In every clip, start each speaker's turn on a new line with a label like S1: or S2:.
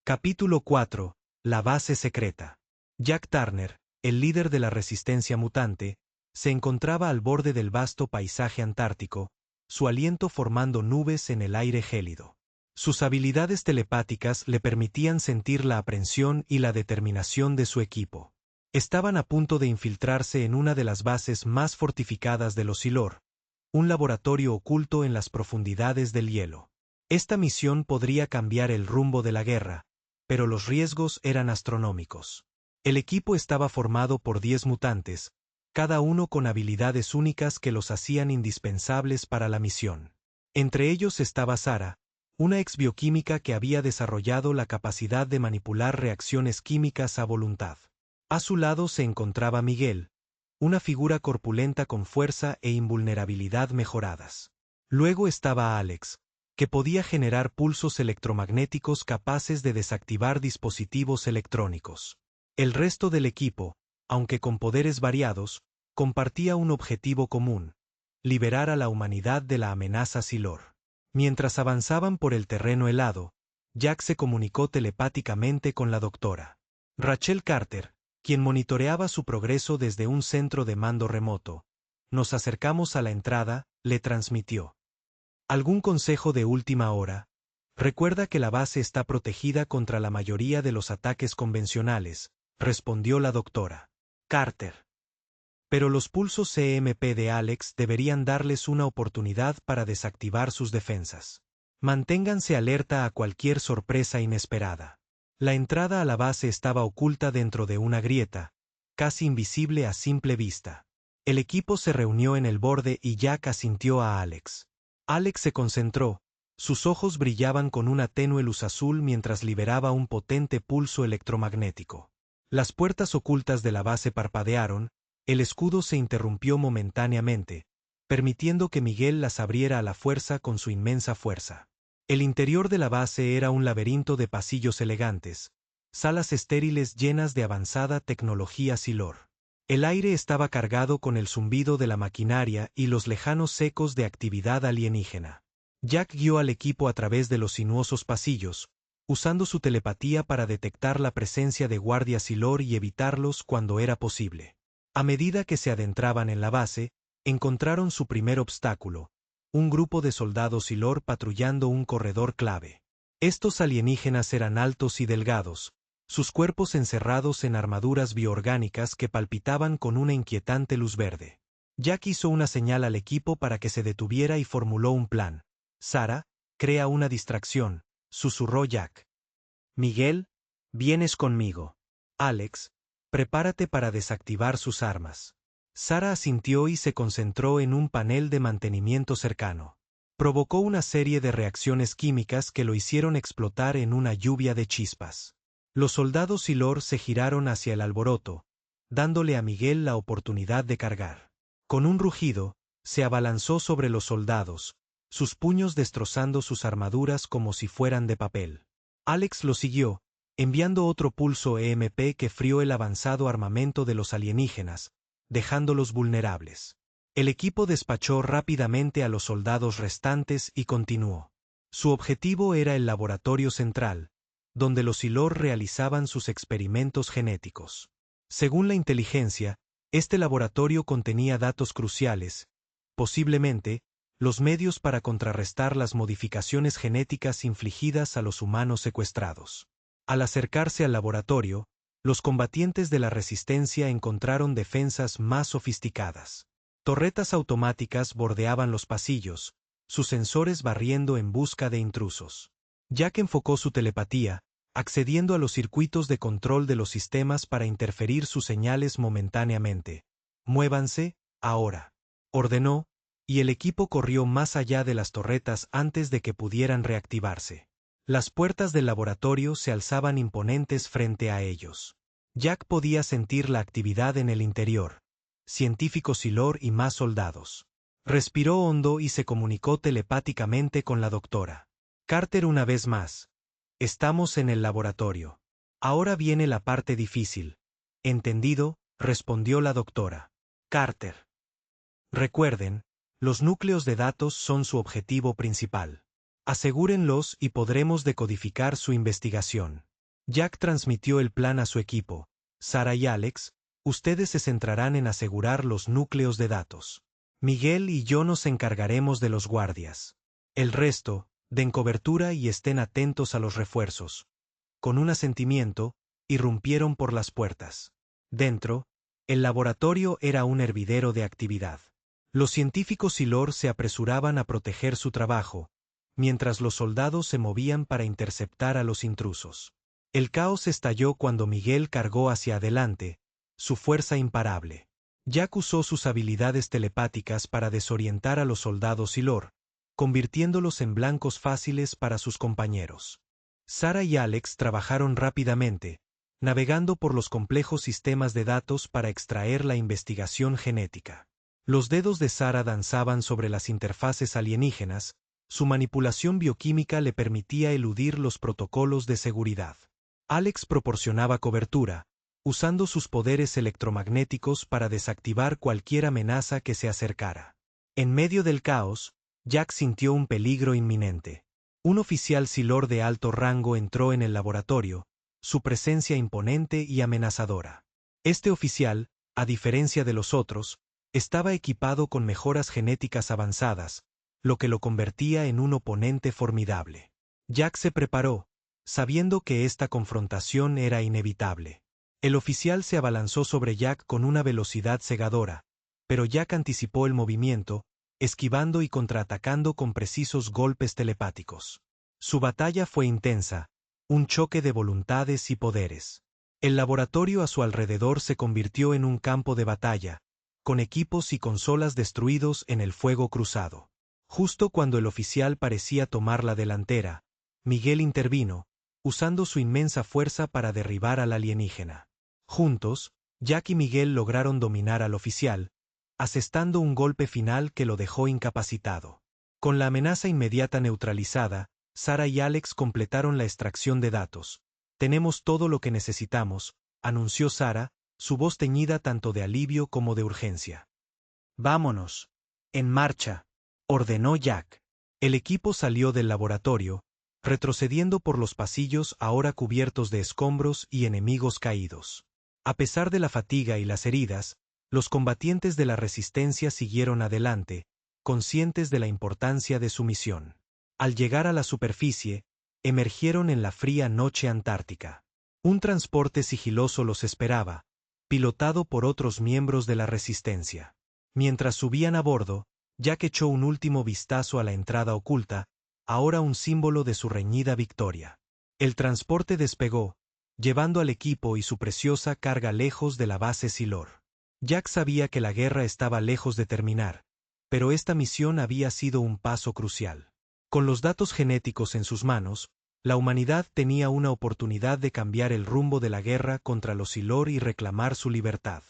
S1: Capítulo 4. La base secreta. Jack Turner, el líder de la resistencia mutante, se encontraba al borde del vasto paisaje antártico, su aliento formando nubes en el aire gélido. Sus habilidades telepáticas le permitían sentir la aprensión y la determinación de su equipo. Estaban a punto de infiltrarse en una de las bases más fortificadas de los Silor, un laboratorio oculto en las profundidades del hielo. Esta misión podría cambiar el rumbo de la guerra, pero los riesgos eran astronómicos. El equipo estaba formado por 10 mutantes, cada uno con habilidades únicas que los hacían indispensables para la misión. Entre ellos estaba Sara, una ex bioquímica que había desarrollado la capacidad de manipular reacciones químicas a voluntad. A su lado se encontraba Miguel, una figura corpulenta con fuerza e invulnerabilidad mejoradas. Luego estaba Alex, que podía generar pulsos electromagnéticos capaces de desactivar dispositivos electrónicos. El resto del equipo, aunque con poderes variados, compartía un objetivo común: liberar a la humanidad de la amenaza Silor. Mientras avanzaban por el terreno helado, Jack se comunicó telepáticamente con la doctora Rachel Carter, quien monitoreaba su progreso desde un centro de mando remoto. Nos acercamos a la entrada, le transmitió. ¿Algún consejo de última hora? Recuerda que la base está protegida contra la mayoría de los ataques convencionales, respondió la doctora Carter. Pero los pulsos EMP de Alex deberían darles una oportunidad para desactivar sus defensas. Manténganse alerta a cualquier sorpresa inesperada. La entrada a la base estaba oculta dentro de una grieta, casi invisible a simple vista. El equipo se reunió en el borde y Jack asintió a Alex. Alex se concentró, sus ojos brillaban con una tenue luz azul mientras liberaba un potente pulso electromagnético. Las puertas ocultas de la base parpadearon, el escudo se interrumpió momentáneamente, permitiendo que Miguel las abriera a la fuerza con su inmensa fuerza. El interior de la base era un laberinto de pasillos elegantes, salas estériles llenas de avanzada tecnología Silor. El aire estaba cargado con el zumbido de la maquinaria y los lejanos ecos de actividad alienígena. Jack guió al equipo a través de los sinuosos pasillos, usando su telepatía para detectar la presencia de guardias Silor y evitarlos cuando era posible. A medida que se adentraban en la base, encontraron su primer obstáculo: un grupo de soldados Silor patrullando un corredor clave. Estos alienígenas eran altos y delgados, sus cuerpos encerrados en armaduras bioorgánicas que palpitaban con una inquietante luz verde. Jack hizo una señal al equipo para que se detuviera y formuló un plan. Sara, crea una distracción, susurró Jack. Miguel, vienes conmigo. Alex, prepárate para desactivar sus armas. Sara asintió y se concentró en un panel de mantenimiento cercano. Provocó una serie de reacciones químicas que lo hicieron explotar en una lluvia de chispas. Los soldados Silor se giraron hacia el alboroto, dándole a Miguel la oportunidad de cargar. Con un rugido, se abalanzó sobre los soldados, sus puños destrozando sus armaduras como si fueran de papel. Alex lo siguió, enviando otro pulso EMP que frió el avanzado armamento de los alienígenas, dejándolos vulnerables. El equipo despachó rápidamente a los soldados restantes y continuó. Su objetivo era el laboratorio central, donde los Silor realizaban sus experimentos genéticos. Según la inteligencia, este laboratorio contenía datos cruciales, posiblemente, los medios para contrarrestar las modificaciones genéticas infligidas a los humanos secuestrados. Al acercarse al laboratorio, los combatientes de la resistencia encontraron defensas más sofisticadas. Torretas automáticas bordeaban los pasillos, sus sensores barriendo en busca de intrusos. Jack enfocó su telepatía, accediendo a los circuitos de control de los sistemas para interferir sus señales momentáneamente. Muévanse, ahora, ordenó, y el equipo corrió más allá de las torretas antes de que pudieran reactivarse. Las puertas del laboratorio se alzaban imponentes frente a ellos. Jack podía sentir la actividad en el interior. Científicos Silor y más soldados. Respiró hondo y se comunicó telepáticamente con la doctora Carter una vez más. Estamos en el laboratorio. Ahora viene la parte difícil. ¿Entendido?, respondió la doctora Carter. Recuerden, los núcleos de datos son su objetivo principal. Asegúrenlos y podremos decodificar su investigación. Jack transmitió el plan a su equipo. Sarah y Alex, ustedes se centrarán en asegurar los núcleos de datos. Miguel y yo nos encargaremos de los guardias. El resto, den cobertura y estén atentos a los refuerzos. Con un asentimiento, irrumpieron por las puertas. Dentro, el laboratorio era un hervidero de actividad. Los científicos Silor se apresuraban a proteger su trabajo, mientras los soldados se movían para interceptar a los intrusos. El caos estalló cuando Miguel cargó hacia adelante, su fuerza imparable. Jack usó sus habilidades telepáticas para desorientar a los soldados Silor, convirtiéndolos en blancos fáciles para sus compañeros. Sarah y Alex trabajaron rápidamente, navegando por los complejos sistemas de datos para extraer la investigación genética. Los dedos de Sarah danzaban sobre las interfaces alienígenas, su manipulación bioquímica le permitía eludir los protocolos de seguridad. Alex proporcionaba cobertura, usando sus poderes electromagnéticos para desactivar cualquier amenaza que se acercara. En medio del caos, Jack sintió un peligro inminente. Un oficial Silor de alto rango entró en el laboratorio, su presencia imponente y amenazadora. Este oficial, a diferencia de los otros, estaba equipado con mejoras genéticas avanzadas, lo que lo convertía en un oponente formidable. Jack se preparó, sabiendo que esta confrontación era inevitable. El oficial se abalanzó sobre Jack con una velocidad cegadora, pero Jack anticipó el movimiento, esquivando y contraatacando con precisos golpes telepáticos. Su batalla fue intensa, un choque de voluntades y poderes. El laboratorio a su alrededor se convirtió en un campo de batalla, con equipos y consolas destruidos en el fuego cruzado. Justo cuando el oficial parecía tomar la delantera, Miguel intervino, usando su inmensa fuerza para derribar al alienígena. Juntos, Jack y Miguel lograron dominar al oficial, asestando un golpe final que lo dejó incapacitado. Con la amenaza inmediata neutralizada, Sarah y Alex completaron la extracción de datos. Tenemos todo lo que necesitamos, anunció Sarah, su voz teñida tanto de alivio como de urgencia. Vámonos. En marcha, ordenó Jack. El equipo salió del laboratorio, retrocediendo por los pasillos ahora cubiertos de escombros y enemigos caídos. A pesar de la fatiga y las heridas, los combatientes de la resistencia siguieron adelante, conscientes de la importancia de su misión. Al llegar a la superficie, emergieron en la fría noche antártica. Un transporte sigiloso los esperaba, pilotado por otros miembros de la resistencia. Mientras subían a bordo, Jack echó un último vistazo a la entrada oculta, ahora un símbolo de su reñida victoria. El transporte despegó, llevando al equipo y su preciosa carga lejos de la base Silor. Jack sabía que la guerra estaba lejos de terminar, pero esta misión había sido un paso crucial. Con los datos genéticos en sus manos, la humanidad tenía una oportunidad de cambiar el rumbo de la guerra contra los Silor y reclamar su libertad.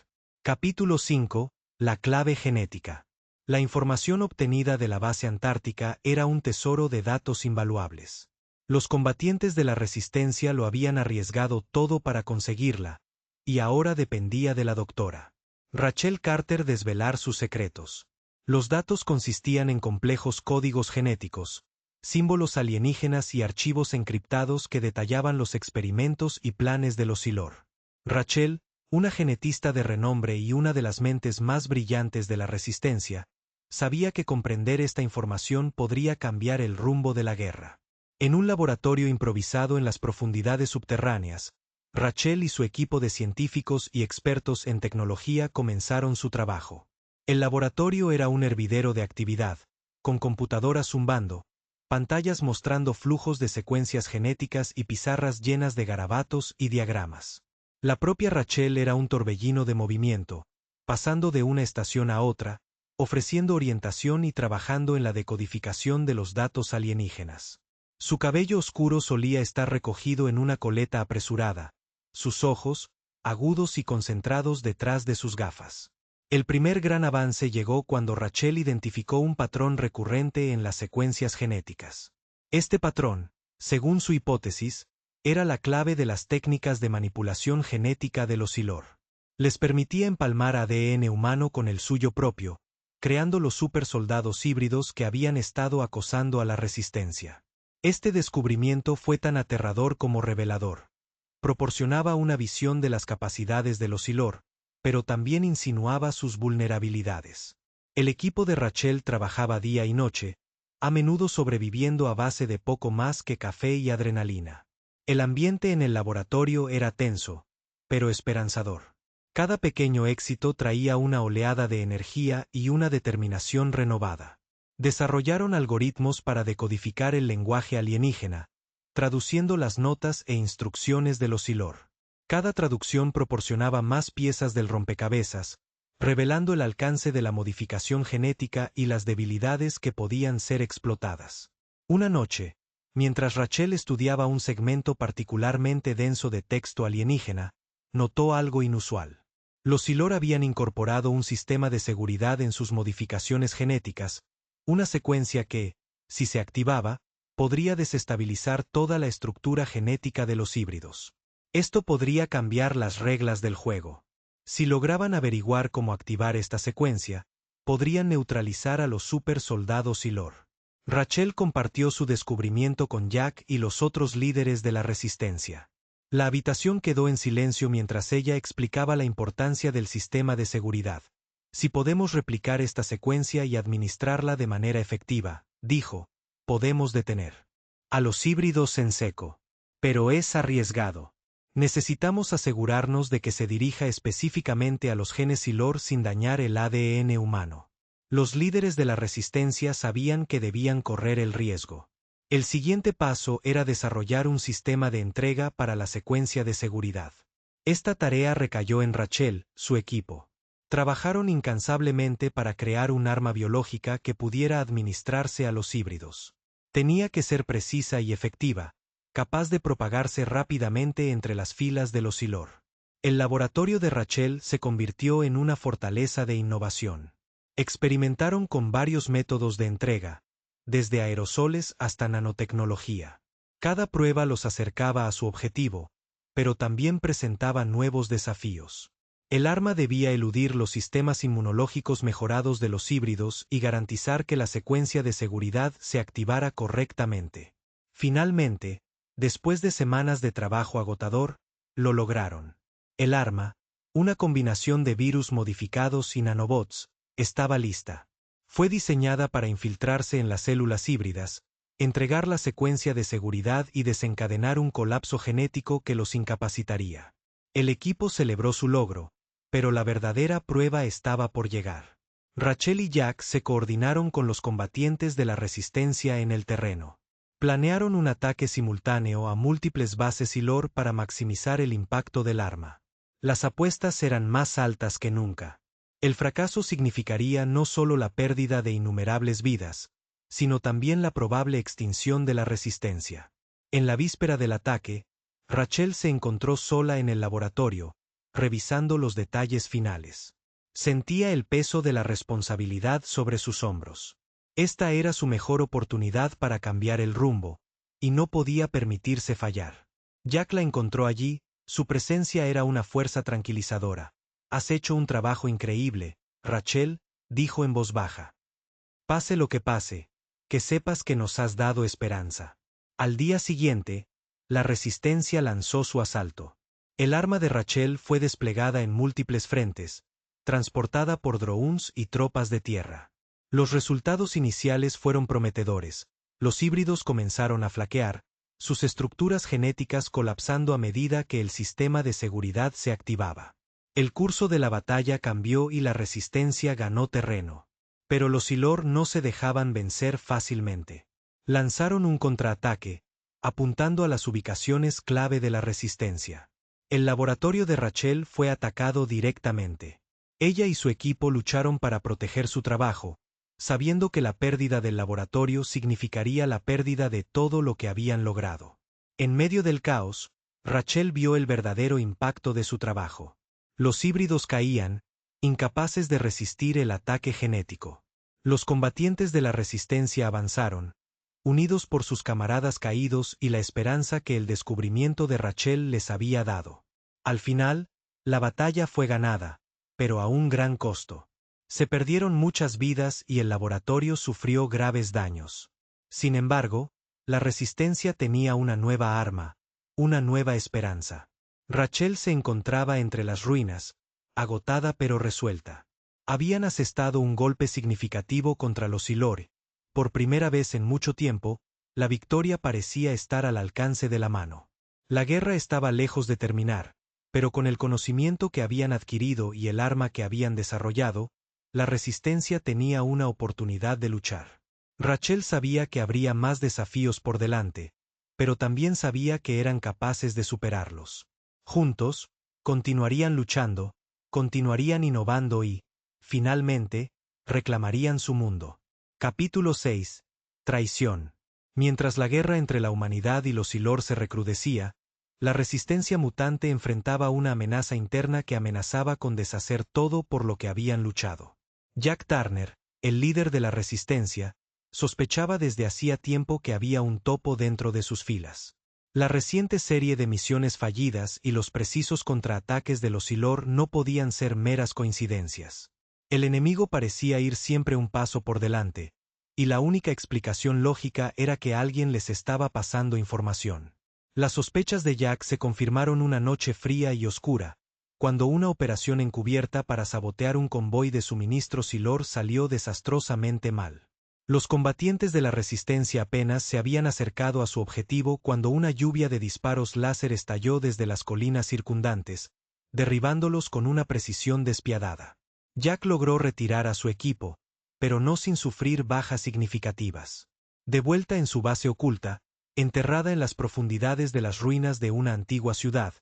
S1: Capítulo 5. La clave genética. La información obtenida de la base antártica era un tesoro de datos invaluables. Los combatientes de la resistencia lo habían arriesgado todo para conseguirla, y ahora dependía de la doctora Rachel Carter desvelar sus secretos. Los datos consistían en complejos códigos genéticos, símbolos alienígenas y archivos encriptados que detallaban los experimentos y planes de los Silor. Rachel, una genetista de renombre y una de las mentes más brillantes de la resistencia, sabía que comprender esta información podría cambiar el rumbo de la guerra. En un laboratorio improvisado en las profundidades subterráneas, Rachel y su equipo de científicos y expertos en tecnología comenzaron su trabajo. El laboratorio era un hervidero de actividad, con computadoras zumbando, pantallas mostrando flujos de secuencias genéticas y pizarras llenas de garabatos y diagramas. La propia Rachel era un torbellino de movimiento, pasando de una estación a otra, ofreciendo orientación y trabajando en la decodificación de los datos alienígenas. Su cabello oscuro solía estar recogido en una coleta apresurada, sus ojos, agudos y concentrados detrás de sus gafas. El primer gran avance llegó cuando Rachel identificó un patrón recurrente en las secuencias genéticas. Este patrón, según su hipótesis, era la clave de las técnicas de manipulación genética de los Silor. Les permitía empalmar ADN humano con el suyo propio, creando los supersoldados híbridos que habían estado acosando a la resistencia. Este descubrimiento fue tan aterrador como revelador. proporcionaba una visión de las capacidades del Osilor, pero también insinuaba sus vulnerabilidades. El equipo de Rachel trabajaba día y noche, a menudo sobreviviendo a base de poco más que café y adrenalina. El ambiente en el laboratorio era tenso, pero esperanzador. Cada pequeño éxito traía una oleada de energía y una determinación renovada. Desarrollaron algoritmos para decodificar el lenguaje alienígena, traduciendo las notas e instrucciones del Osilor. Cada traducción proporcionaba más piezas del rompecabezas, revelando el alcance de la modificación genética y las debilidades que podían ser explotadas. Una noche, mientras Rachel estudiaba un segmento particularmente denso de texto alienígena, notó algo inusual. Los Silor habían incorporado un sistema de seguridad en sus modificaciones genéticas, una secuencia que, si se activaba, podría desestabilizar toda la estructura genética de los híbridos. Esto podría cambiar las reglas del juego. Si lograban averiguar cómo activar esta secuencia, podrían neutralizar a los super soldados Silor. Rachel compartió su descubrimiento con Jack y los otros líderes de la resistencia. La habitación quedó en silencio mientras ella explicaba la importancia del sistema de seguridad. Si podemos replicar esta secuencia y administrarla de manera efectiva, dijo, podemos detener a los híbridos en seco. Pero es arriesgado. Necesitamos asegurarnos de que se dirija específicamente a los genes Silor sin dañar el ADN humano. Los líderes de la resistencia sabían que debían correr el riesgo. El siguiente paso era desarrollar un sistema de entrega para la secuencia de seguridad. Esta tarea recayó en Rachel, su equipo. Trabajaron incansablemente para crear un arma biológica que pudiera administrarse a los híbridos. Tenía que ser precisa y efectiva, capaz de propagarse rápidamente entre las filas de los Silor. El laboratorio de Rachel se convirtió en una fortaleza de innovación. Experimentaron con varios métodos de entrega, desde aerosoles hasta nanotecnología. Cada prueba los acercaba a su objetivo, pero también presentaba nuevos desafíos. El arma debía eludir los sistemas inmunológicos mejorados de los híbridos y garantizar que la secuencia de seguridad se activara correctamente. Finalmente, después de semanas de trabajo agotador, lo lograron. El arma, una combinación de virus modificados y nanobots, estaba lista. Fue diseñada para infiltrarse en las células híbridas, entregar la secuencia de seguridad y desencadenar un colapso genético que los incapacitaría. El equipo celebró su logro, pero la verdadera prueba estaba por llegar. Rachel y Jack se coordinaron con los combatientes de la resistencia en el terreno. Planearon un ataque simultáneo a múltiples bases Silor para maximizar el impacto del arma. Las apuestas eran más altas que nunca. El fracaso significaría no solo la pérdida de innumerables vidas, sino también la probable extinción de la resistencia. En la víspera del ataque, Rachel se encontró sola en el laboratorio, revisando los detalles finales. Sentía el peso de la responsabilidad sobre sus hombros. Esta era su mejor oportunidad para cambiar el rumbo, y no podía permitirse fallar. Jack la encontró allí, su presencia era una fuerza tranquilizadora. Has hecho un trabajo increíble, Rachel, dijo en voz baja. Pase lo que pase, que sepas que nos has dado esperanza. Al día siguiente, la resistencia lanzó su asalto. El arma de Rachel fue desplegada en múltiples frentes, transportada por drones y tropas de tierra. Los resultados iniciales fueron prometedores. Los híbridos comenzaron a flaquear, sus estructuras genéticas colapsando a medida que el sistema de seguridad se activaba. El curso de la batalla cambió y la resistencia ganó terreno. Pero los Silor no se dejaban vencer fácilmente. Lanzaron un contraataque, apuntando a las ubicaciones clave de la resistencia. El laboratorio de Rachel fue atacado directamente. Ella y su equipo lucharon para proteger su trabajo, sabiendo que la pérdida del laboratorio significaría la pérdida de todo lo que habían logrado. En medio del caos, Rachel vio el verdadero impacto de su trabajo. Los híbridos caían, incapaces de resistir el ataque genético. Los combatientes de la resistencia avanzaron, unidos por sus camaradas caídos y la esperanza que el descubrimiento de Rachel les había dado. Al final, la batalla fue ganada, pero a un gran costo. Se perdieron muchas vidas y el laboratorio sufrió graves daños. Sin embargo, la resistencia tenía una nueva arma, una nueva esperanza. Rachel se encontraba entre las ruinas, agotada pero resuelta. Habían asestado un golpe significativo contra los Silor. Por primera vez en mucho tiempo, la victoria parecía estar al alcance de la mano. La guerra estaba lejos de terminar, pero con el conocimiento que habían adquirido y el arma que habían desarrollado, la resistencia tenía una oportunidad de luchar. Rachel sabía que habría más desafíos por delante, pero también sabía que eran capaces de superarlos. Juntos, continuarían luchando, continuarían innovando y, finalmente, reclamarían su mundo. Capítulo 6. Traición. Mientras la guerra entre la humanidad y los Silor se recrudecía, la resistencia mutante enfrentaba una amenaza interna que amenazaba con deshacer todo por lo que habían luchado. Jack Turner, el líder de la resistencia, sospechaba desde hacía tiempo que había un topo dentro de sus filas. La reciente serie de misiones fallidas y los precisos contraataques de los Silor no podían ser meras coincidencias. El enemigo parecía ir siempre un paso por delante, y la única explicación lógica era que alguien les estaba pasando información. Las sospechas de Jack se confirmaron una noche fría y oscura, cuando una operación encubierta para sabotear un convoy de suministros Silor salió desastrosamente mal. Los combatientes de la resistencia apenas se habían acercado a su objetivo cuando una lluvia de disparos láser estalló desde las colinas circundantes, derribándolos con una precisión despiadada. Jack logró retirar a su equipo, pero no sin sufrir bajas significativas. De vuelta en su base oculta, enterrada en las profundidades de las ruinas de una antigua ciudad,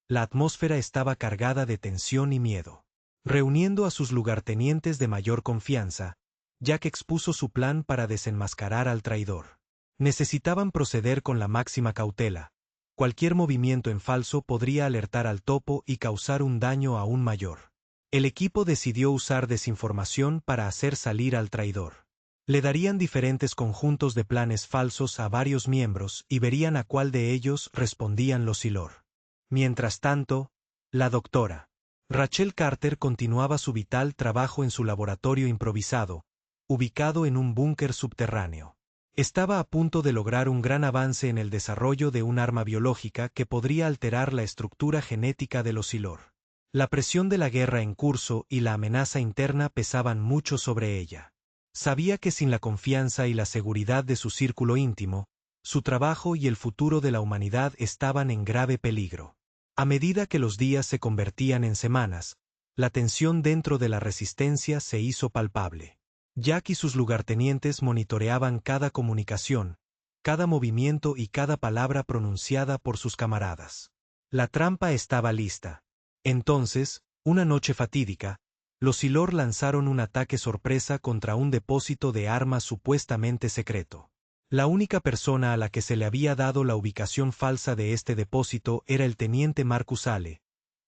S1: la atmósfera estaba cargada de tensión y miedo. Reuniendo a sus lugartenientes de mayor confianza, Jack expuso su plan para desenmascarar al traidor. Necesitaban proceder con la máxima cautela. Cualquier movimiento en falso podría alertar al topo y causar un daño aún mayor. El equipo decidió usar desinformación para hacer salir al traidor. Le darían diferentes conjuntos de planes falsos a varios miembros y verían a cuál de ellos respondían los Silor. Mientras tanto, la doctora Rachel Carter continuaba su vital trabajo en su laboratorio improvisado, ubicado en un búnker subterráneo. Estaba a punto de lograr un gran avance en el desarrollo de un arma biológica que podría alterar la estructura genética de los Silor. La presión de la guerra en curso y la amenaza interna pesaban mucho sobre ella. Sabía que sin la confianza y la seguridad de su círculo íntimo, su trabajo y el futuro de la humanidad estaban en grave peligro. A medida que los días se convertían en semanas, la tensión dentro de la resistencia se hizo palpable. Jack y sus lugartenientes monitoreaban cada comunicación, cada movimiento y cada palabra pronunciada por sus camaradas. La trampa estaba lista. Entonces, una noche fatídica, los Silor lanzaron un ataque sorpresa contra un depósito de armas supuestamente secreto. La única persona a la que se le había dado la ubicación falsa de este depósito era el teniente Marcus Ale,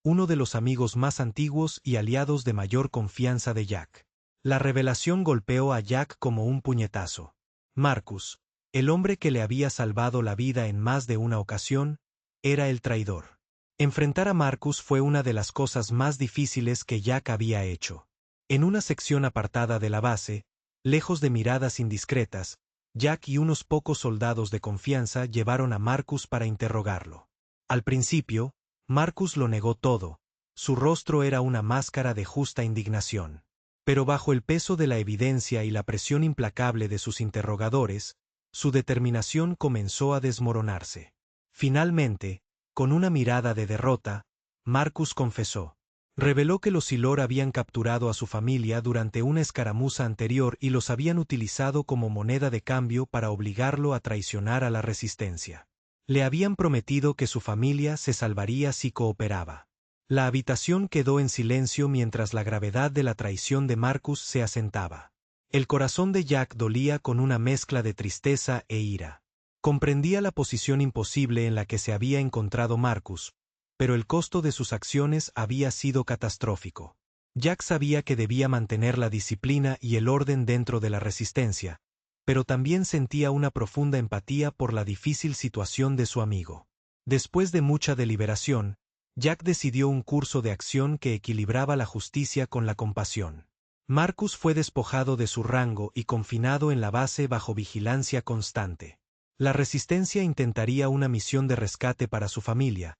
S1: uno de los amigos más antiguos y aliados de mayor confianza de Jack. La revelación golpeó a Jack como un puñetazo. Marcus, el hombre que le había salvado la vida en más de una ocasión, era el traidor. Enfrentar a Marcus fue una de las cosas más difíciles que Jack había hecho. En una sección apartada de la base, lejos de miradas indiscretas, Jack y unos pocos soldados de confianza llevaron a Marcus para interrogarlo. Al principio, Marcus lo negó todo, su rostro era una máscara de justa indignación. Pero bajo el peso de la evidencia y la presión implacable de sus interrogadores, su determinación comenzó a desmoronarse. Finalmente, con una mirada de derrota, Marcus confesó. Reveló que los Silor habían capturado a su familia durante una escaramuza anterior y los habían utilizado como moneda de cambio para obligarlo a traicionar a la resistencia. Le habían prometido que su familia se salvaría si cooperaba. La habitación quedó en silencio mientras la gravedad de la traición de Marcus se asentaba. El corazón de Jack dolía con una mezcla de tristeza e ira. Comprendía la posición imposible en la que se había encontrado Marcus, pero el costo de sus acciones había sido catastrófico. Jack sabía que debía mantener la disciplina y el orden dentro de la resistencia, pero también sentía una profunda empatía por la difícil situación de su amigo. Después de mucha deliberación, Jack decidió un curso de acción que equilibraba la justicia con la compasión. Marcus fue despojado de su rango y confinado en la base bajo vigilancia constante. La resistencia intentaría una misión de rescate para su familia,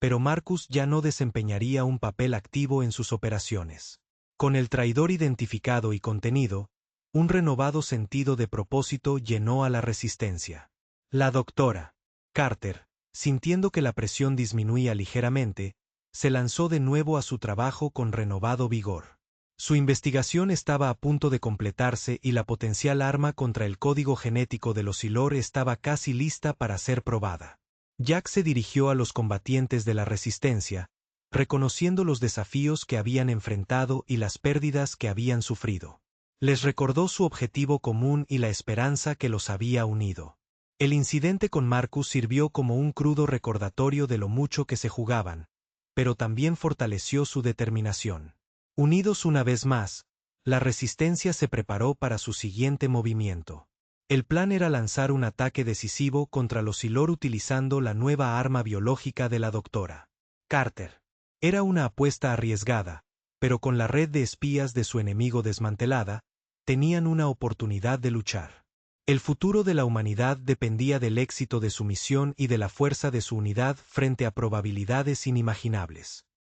S1: pero Marcus ya no desempeñaría un papel activo en sus operaciones. Con el traidor identificado y contenido, un renovado sentido de propósito llenó a la resistencia. La doctora Carter, sintiendo que la presión disminuía ligeramente, se lanzó de nuevo a su trabajo con renovado vigor. Su investigación estaba a punto de completarse y la potencial arma contra el código genético de los Silor estaba casi lista para ser probada. Jack se dirigió a los combatientes de la resistencia, reconociendo los desafíos que habían enfrentado y las pérdidas que habían sufrido. Les recordó su objetivo común y la esperanza que los había unido. El incidente con Marcus sirvió como un crudo recordatorio de lo mucho que se jugaban, pero también fortaleció su determinación. Unidos una vez más, la resistencia se preparó para su siguiente movimiento. El plan era lanzar un ataque decisivo contra los Silor utilizando la nueva arma biológica de la doctora Carter. Era una apuesta arriesgada, pero con la red de espías de su enemigo desmantelada, tenían una oportunidad de luchar. El futuro de la humanidad dependía del éxito de su misión y de la fuerza de su unidad frente a probabilidades inimaginables.